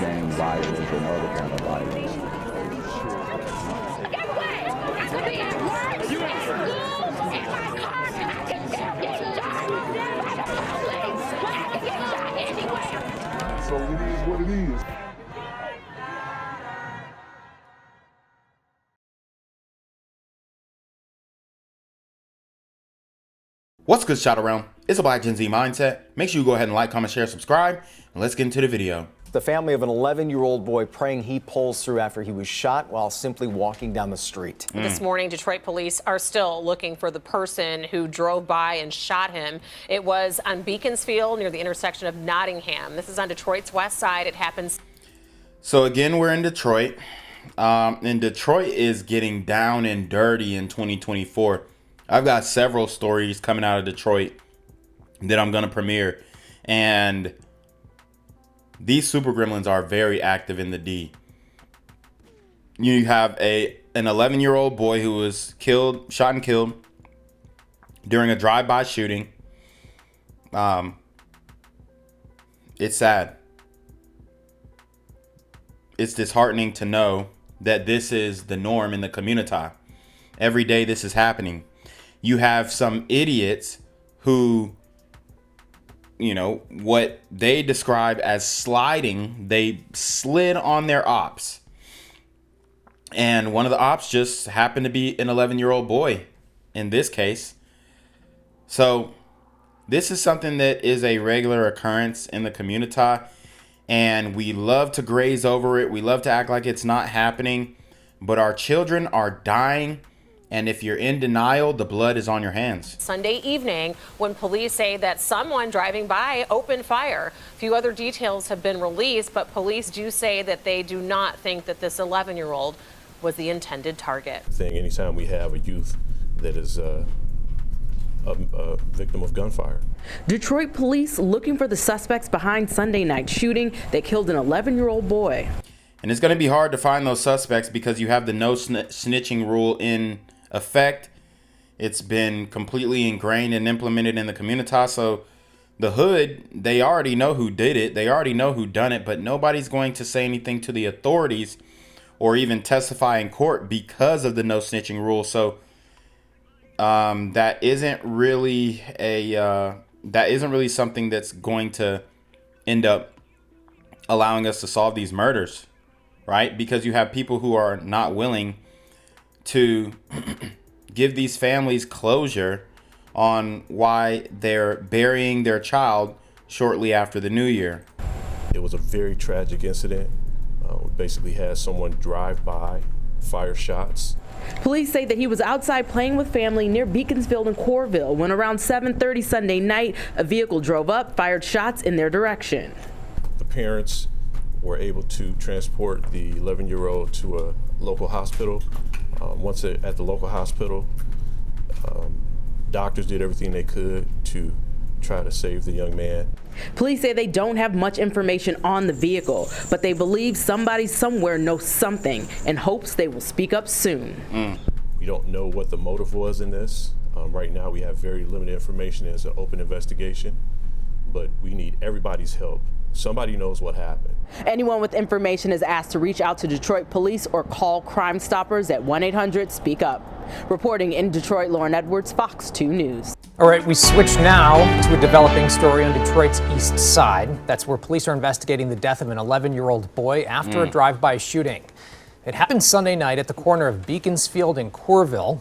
gang violence and other kind of violence. Get away! I could be at work, at school, in my car, I can still get shot by the police, but I can get shot anywhere. So it is what it is. What's good, shout around? It's a Black Gen Z Mindset. Make sure you go ahead and like, comment, share, subscribe, and let's get into the video. The family of an 11-year-old boy praying he pulls through after he was shot while simply walking down the street. This morning, Detroit police are still looking for the person who drove by and shot him. It was on Beaconsfield near the intersection of Nottingham. This is on Detroit's west side. It happens. So again, we're in Detroit. And Detroit is getting down and dirty in 2024. I've got several stories coming out of Detroit that I'm going to premiere. And these super gremlins are very active in the D. You have an 11-year-old boy who was shot and killed during a drive-by shooting. It's sad. It's disheartening to know that this is the norm in the Communitah. Every day this is happening. You have some idiots who, you know, what they describe as sliding. They slid on their ops. And one of the ops just happened to be an 11-year-old boy in this case. So this is something that is a regular occurrence in the Communitah. And we love to graze over it. We love to act like it's not happening. But our children are dying. And if you're in denial, the blood is on your hands. Sunday evening, when police say that someone driving by opened fire. A few other details have been released, but police do say that they do not think that this 11-year-old was the intended target. Anytime we have a youth that is a victim of gunfire. Detroit police looking for the suspects behind Sunday night shooting that killed an 11-year-old boy. And it's going to be hard to find those suspects because you have the no snitching rule in effect. It's been completely ingrained and implemented in the Communitah. So the hood, they already know who did it. They already know who done it, but nobody's going to say anything to the authorities or even testify in court because of the no snitching rule. So that isn't really something that's going to end up allowing us to solve these murders, right? Because you have people who are not willing to give these families closure on why they're burying their child shortly after the new year. It was a very tragic incident. We basically had someone drive by, fire shots. Police say that he was outside playing with family near Beaconsfield and Corville when around 7:30 Sunday night, a vehicle drove up, fired shots in their direction. The parents were able to transport the 11-year-old to a local hospital. Once at the local hospital, doctors did everything they could to try to save the young man. Police say they don't have much information on the vehicle, but they believe somebody somewhere knows something and hopes they will speak up soon. We don't know what the motive was in this. Right now we have very limited information. It's an open investigation, but we need everybody's help. Somebody knows what happened. Anyone with information is asked to reach out to Detroit police or call Crime Stoppers at 1-800-SPEAK-UP. Reporting in Detroit, Lauren Edwards, Fox 2 News. All right, we switch now to a developing story on Detroit's east side. That's where police are investigating the death of an 11-year-old boy after a drive-by shooting. It happened Sunday night at the corner of Beaconsfield and Corville.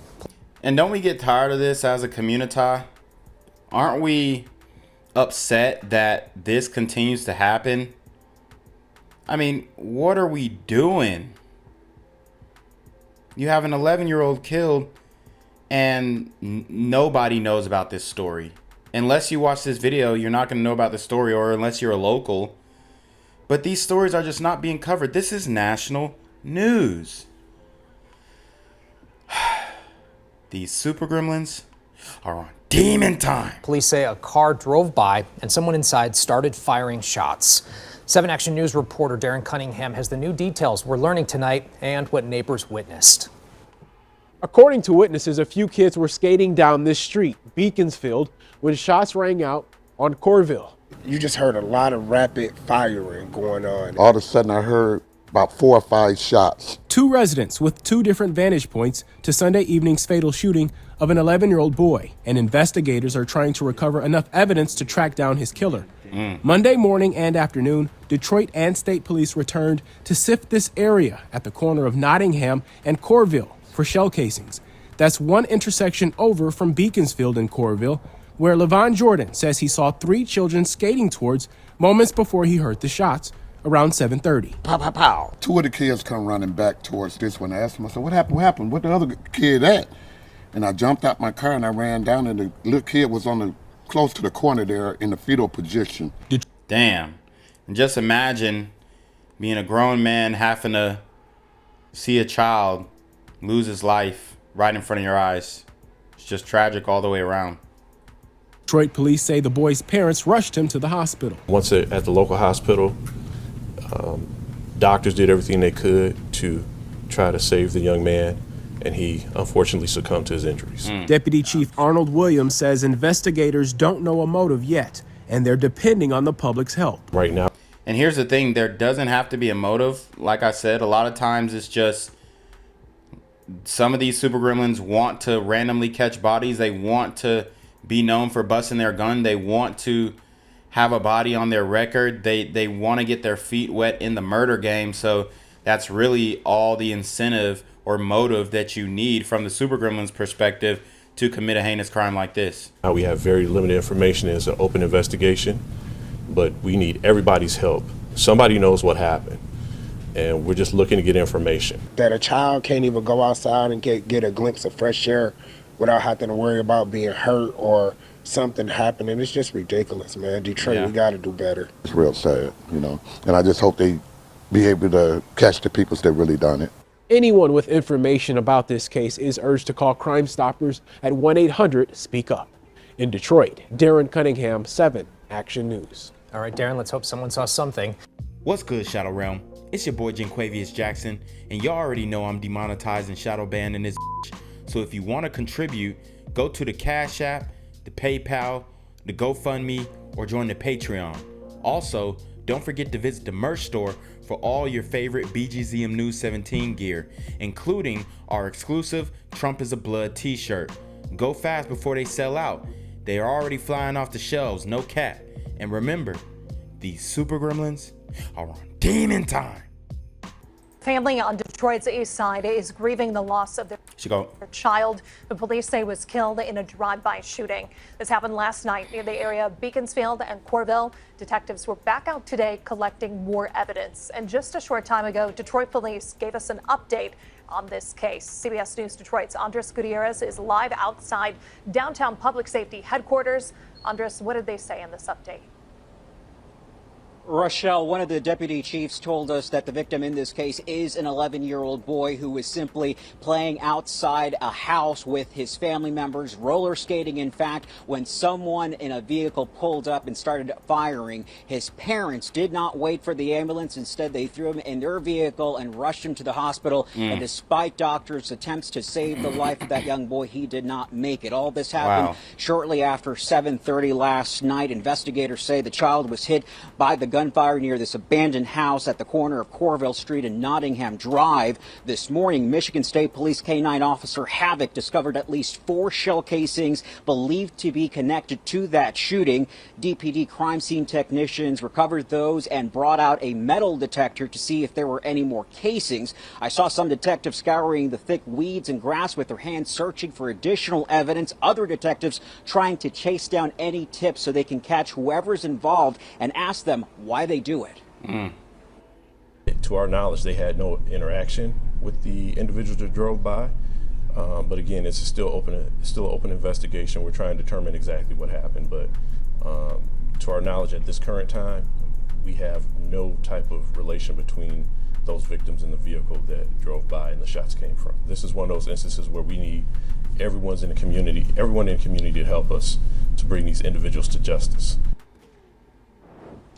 And don't we get tired of this as a Communitah? Aren't we upset that this continues to happen? I mean, what are we doing? You have an 11-year-old killed and nobody knows about this story. Unless you watch this video, you're not going to know about the story, or unless you're a local. But these stories are just not being covered. This is national news. These super gremlins are on demon time. Police say a car drove by and someone inside started firing shots. 7 Action News reporter Darren Cunningham has the new details we're learning tonight and what neighbors witnessed. According to witnesses, a few kids were skating down this street, Beaconsfield, when shots rang out on Corville. You just heard a lot of rapid firing going on. All of a sudden, I heard about 4 or 5 shots. 2 residents with 2 different vantage points to Sunday evening's fatal shooting of an 11-year-old boy, and investigators are trying to recover enough evidence to track down his killer. Monday morning and afternoon, Detroit and state police returned to sift this area at the corner of Nottingham and Corville for shell casings. That's one intersection over from Beaconsfield in Corville, where Levon Jordan says he saw 3 children skating towards moments before he heard the shots around 7:30. Pow, pow, pow. 2 of the kids come running back towards this one. I asked them, I said, what happened? What happened? What the other kid at? And I jumped out my car and I ran down, and the little kid was close to the corner there in the fetal position. Damn. And just imagine being a grown man having to see a child lose his life right in front of your eyes. It's just tragic all the way around. Detroit police say the boy's parents rushed him to the hospital. Once at the local hospital, doctors did everything they could to try to save the young man, and he unfortunately succumbed to his injuries. Deputy Chief Arnold Williams says investigators don't know a motive yet, and they're depending on the public's help. Right now. And here's the thing, there doesn't have to be a motive. Like I said, a lot of times it's just some of these super gremlins want to randomly catch bodies. They want to be known for busting their gun. They want to have a body on their record. They want to get their feet wet in the murder game. So that's really all the incentive or motive that you need from the super gremlins perspective to commit a heinous crime like this. Now we have very limited information. It's an open investigation, but we need everybody's help. Somebody knows what happened, and we're just looking to get information. That a child can't even go outside and get a glimpse of fresh air without having to worry about being hurt or something happening. It's just ridiculous, man. Detroit, we got to do better. It's real sad, and I just hope they be able to catch the people that really done it. Anyone with information about this case is urged to call Crime Stoppers at 1-800-SPEAK-UP. In Detroit, Darren Cunningham, 7 Action News. All right, Darren, let's hope someone saw something. What's good, Shadow Realm? It's your boy Jenquavius Jackson, and y'all already know I'm demonetized and shadow banned in this bitch. So if you want to contribute, go to the Cash App, the PayPal, the GoFundMe, or join the Patreon. Also, don't forget to visit the merch store for all your favorite BGZM News 17 gear, including our exclusive Trump is a Blood t-shirt. Go fast before they sell out. They are already flying off the shelves, no cap. And remember, these super gremlins are on demon time. Family on Detroit's east side is grieving the loss of their child, who police say was killed in a drive-by shooting. This happened last night near the area of Beaconsfield and Corville. Detectives were back out today collecting more evidence. And just a short time ago, Detroit police gave us an update on this case. CBS News Detroit's Andres Gutierrez is live outside downtown public safety headquarters. Andres, what did they say in this update? Rochelle, one of the deputy chiefs told us that the victim in this case is an 11-year-old boy who was simply playing outside a house with his family members, roller skating, in fact, when someone in a vehicle pulled up and started firing. His parents did not wait for the ambulance. Instead, they threw him in their vehicle and rushed him to the hospital. And despite doctors' attempts to save the life of that young boy, he did not make it. All this happened shortly after 7:30 last night. Investigators say the child was hit by the gunfire near this abandoned house at the corner of Corville Street and Nottingham Drive. This morning, Michigan State Police K-9 officer Havoc discovered at least 4 shell casings believed to be connected to that shooting. DPD crime scene technicians recovered those and brought out a metal detector to see if there were any more casings. I saw some detectives scouring the thick weeds and grass with their hands searching for additional evidence. Other detectives trying to chase down any tips so they can catch whoever's involved and ask them why they do it. To our knowledge, they had no interaction with the individuals that drove by. But again, it's still open investigation. We're trying to determine exactly what happened. But to our knowledge, at this current time, we have no type of relation between those victims and the vehicle that drove by and the shots came from. This is one of those instances where we need everyone in the community to help us to bring these individuals to justice.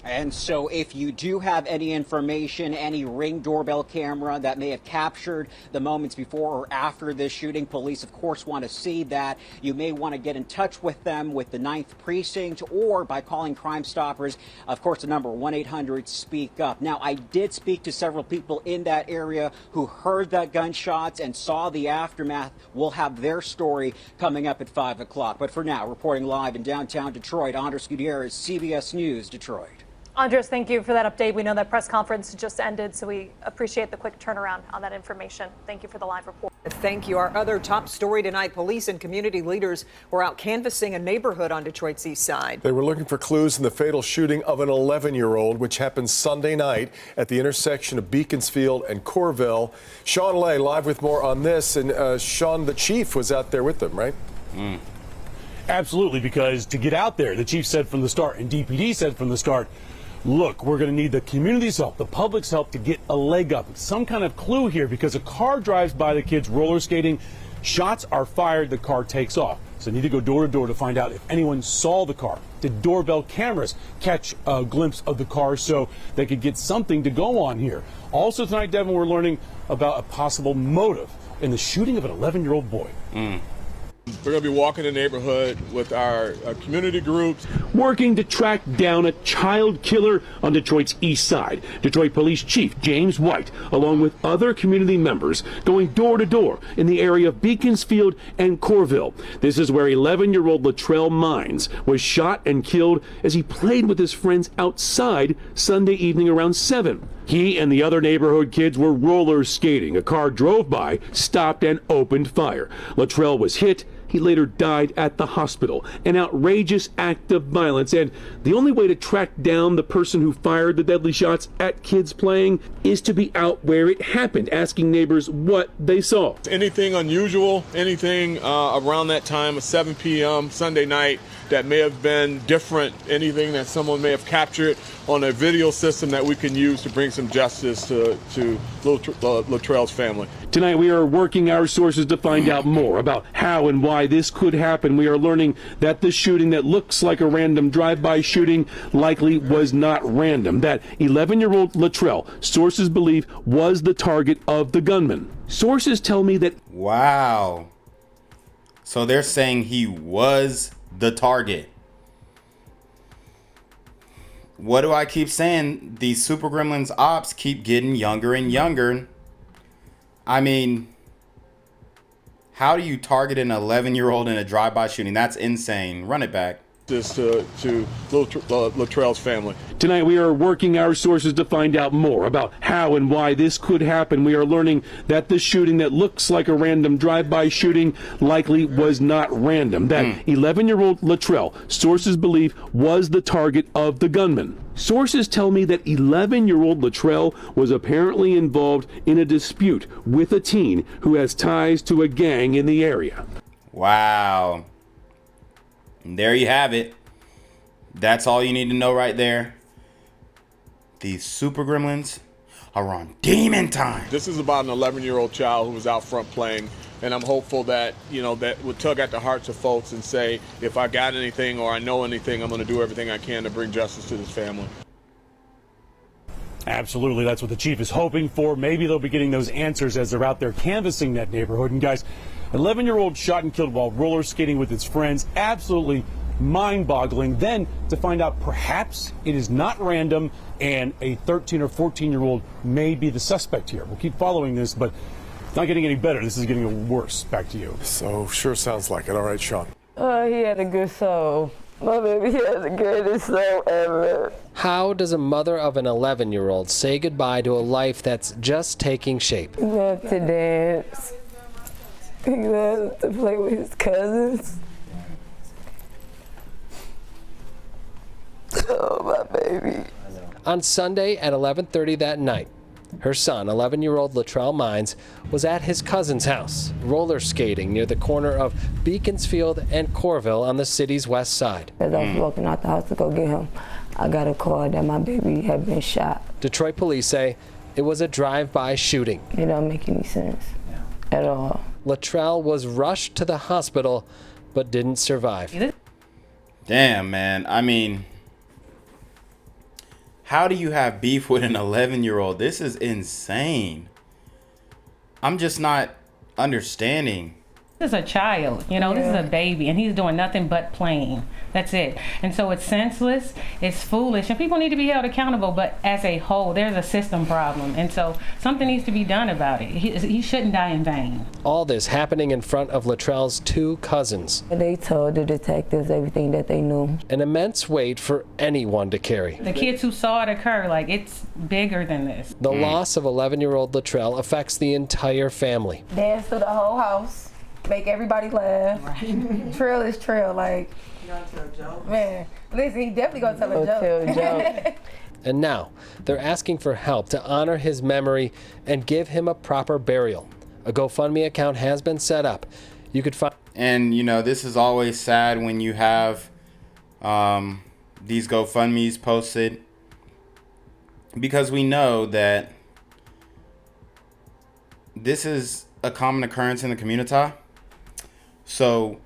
And so if you do have any information, any Ring doorbell camera that may have captured the moments before or after this shooting, police, of course, want to see that. You may want to get in touch with them with the 9th Precinct or by calling Crime Stoppers. Of course, the number 1-800-SPEAK-UP. Now, I did speak to several people in that area who heard that gunshots and saw the aftermath. We'll have their story coming up at 5 o'clock. But for now, reporting live in downtown Detroit, Andres Gutierrez, CBS News, Detroit. Andres, thank you for that update. We know that press conference just ended, so we appreciate the quick turnaround on that information. Thank you for the live report. Thank you. Our other top story tonight, police and community leaders were out canvassing a neighborhood on Detroit's east side. They were looking for clues in the fatal shooting of an 11-year-old, which happened Sunday night at the intersection of Beaconsfield and Corville. Sean Lay live with more on this. And Sean, the chief was out there with them, right? Absolutely, because to get out there, the chief said from the start, and DPD said from the start, look, we're going to need the community's help, the public's help to get a leg up, some kind of clue here, because a car drives by the kids roller skating, shots are fired, the car takes off. So they need to go door to door to find out if anyone saw the car. Did doorbell cameras catch a glimpse of the car so they could get something to go on here? Also tonight, Devin, we're learning about a possible motive in the shooting of an 11-year-old boy. We're going to be walking the neighborhood with our community groups, working to track down a child killer on Detroit's east side. Detroit Police Chief James White, along with other community members, going door to door in the area of Beaconsfield and Corville. This is where 11-year-old Latrell Mines was shot and killed as he played with his friends outside Sunday evening around 7. He and the other neighborhood kids were roller skating. A car drove by, stopped, and opened fire. Latrell was hit. He later died at the hospital. An outrageous act of violence, and the only way to track down the person who fired the deadly shots at kids playing is to be out where it happened, asking neighbors what they saw. anything unusual, anything around that time of 7 p.m. Sunday night that may have been different, anything that someone may have captured on a video system that we can use to bring some justice to Latrell's family. Tonight we are working our sources to find out more about how and why this could happen. We are learning that the shooting that looks like a random drive-by shooting likely was not random. That 11-year-old Latrell, sources believe, was the target of the gunman. Sources tell me that... Wow. So they're saying he was the target. What do I keep saying? These Super Gremlins ops keep getting younger and younger. I mean, how do you target an 11-year-old in a drive-by shooting? That's insane. Run it back. This to Latrell's family. Tonight we are working our sources to find out more about how and why this could happen. We are learning that the shooting that looks like a random drive-by shooting likely was not random. That 11-year-old Latrell, sources believe, was the target of the gunman. Sources tell me that 11-year-old Latrell was apparently involved in a dispute with a teen who has ties to a gang in the area. Wow. And there you have it. That's all you need to know right there. These Super Gremlins are on demon time. This is about an 11-year-old child who was out front playing, and I'm hopeful that, that would tug at the hearts of folks and say, if I got anything or I know anything, I'm going to do everything I can to bring justice to this family. Absolutely, that's what the chief is hoping for. Maybe they'll be getting those answers as they're out there canvassing that neighborhood. And guys, 11-year-old shot and killed while roller skating with his friends. Absolutely mind-boggling. Then to find out perhaps it is not random and a 13 or 14-year-old may be the suspect here. We'll keep following this, but it's not getting any better. This is getting worse. Back to you. So sure sounds like it. All right, Sean. He had a good soul. My baby had the greatest soul ever. How does a mother of an 11-year-old say goodbye to a life that's just taking shape? He loved to dance. He loved to play with his cousins. Oh, my baby. On Sunday at 11:30 that night, her son, 11-year-old Latrell Mines, was at his cousin's house, roller skating near the corner of Beaconsfield and Corville on the city's west side. As I was walking out the house to go get him, I got a call that my baby had been shot. Detroit police say it was a drive-by shooting. It don't make any sense at all. Latrell was rushed to the hospital, but didn't survive. Damn, man. I mean, How do you have beef with an 11-year-old? This is insane. I'm just not understanding. This is a child, you know, this is a baby, and he's doing nothing but playing. That's it. And so it's senseless, it's foolish, and people need to be held accountable, but as a whole, there's a system problem. And so something needs to be done about it. He shouldn't die in vain. All this happening in front of Latrell's two cousins. They told the detectives everything that they knew. An immense weight for anyone to carry. The kids who saw it occur, like, it's bigger than this. The loss of 11-year-old Latrell affects the entire family. Dance through the whole house, make everybody laugh. Trill is Trill, like. Man, listen, he definitely gonna tell a joke. And now they're asking for help to honor his memory and give him a proper burial. A GoFundMe account has been set up. You could find. And you know, this is always sad when you have these GoFundMes posted, because we know that this is a common occurrence in the Communitah. So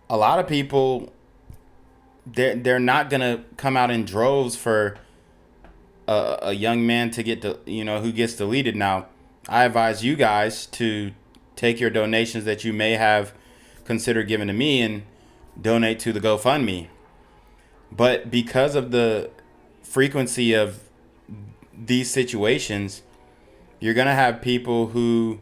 a lot of people, they're not gonna come out in droves for a young man to get who gets deleted. Now, I advise you guys to take your donations that you may have considered giving to me and donate to the GoFundMe. But because of the frequency of these situations, you're gonna have people who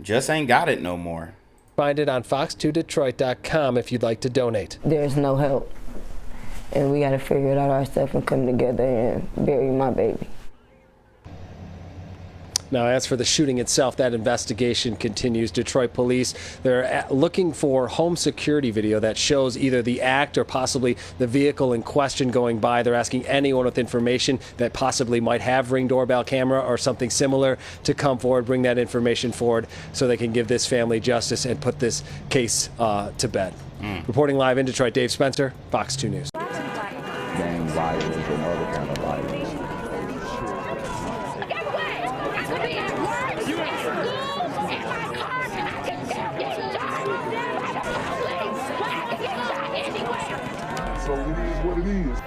just ain't got it no more. Find it on fox2detroit.com if you'd like to donate. There's no help, and we got to figure it out ourselves and come together and bury my baby. Now, as for the shooting itself, that investigation continues. Detroit police, they're looking for home security video that shows either the act or possibly the vehicle in question going by. They're asking anyone with information that possibly might have Ring doorbell camera or something similar to come forward, bring that information forward so they can give this family justice and put this case to bed. Reporting live in Detroit, Dave Spencer, Fox 2 News. Gang violence and other kind of violence. So it is what it is.